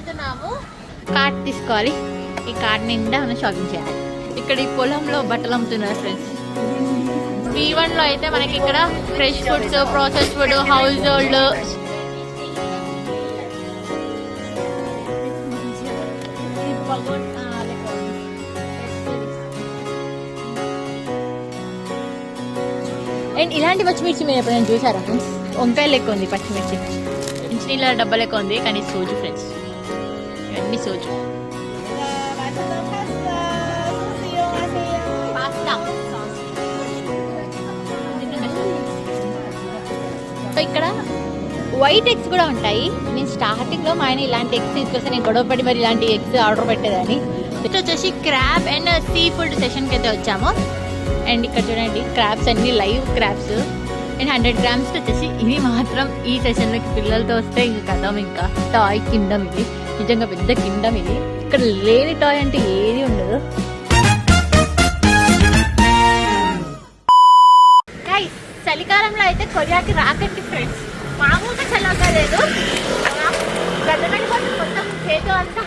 వెళ్తున్నాము. కార్ట్ తీసుకోవాలి. ఈ కార్ట్ నిండా మనం షాపింగ్ చేయాలి. ఇక్కడ ఈ పొలంలో బట్టలు అమ్ముతున్నారు ఫ్రెండ్స్. B1 లో అయితే మనకి ఇక్కడ fresh foods, process food, house hold, and ఇలాంటి పచ్చిమిర్చి మీరు ఎప్పుడైనా చూసారా ఫ్రెండ్స్? వంకాయలు ఎక్కువ ఉంది పచ్చిమిర్చి. మంచినీళ్ళ డబ్బా లెక్క ఉంది కానీ సోజు ఫ్రెండ్స్. ఇవన్నీ సోజు. ఇక్కడ వైట్ ఎగ్స్ కూడా ఉంటాయి. నేను స్టార్టింగ్ లో మా ఆయన ఇలాంటి ఎగ్స్ తీసుకొస్తే నేను గొడవపడి మరి ఇలాంటి ఎగ్స్ ఆర్డర్ పెట్టేదాన్ని. ఇక్కడ వచ్చేసి క్రాబ్ అండ్ సీ ఫుడ్ సెషన్కి అయితే వచ్చాము. అండ్ ఇక్కడ చూడండి క్రాబ్స్ అన్ని లైవ్ క్రాబ్స్ అండ్ 100 grams వచ్చేసి. ఇది మాత్రం ఈ సెషన్లోకి పిల్లలతో వస్తే ఇంకా కథం, ఇంకా టాయ్ కిండమ్. ఇది నిజంగా పెద్ద కిండమ్. ఇది ఇక్కడ లేని టాయ్ అంటే ఏది ఉండదు. చలికాలంలో అయితే కొరియాకి రాకండి ఫ్రెండ్స్. మామూలుగా చల్లగా లేదు, గడ్డగడ్డి మొత్తం చేతు అంతా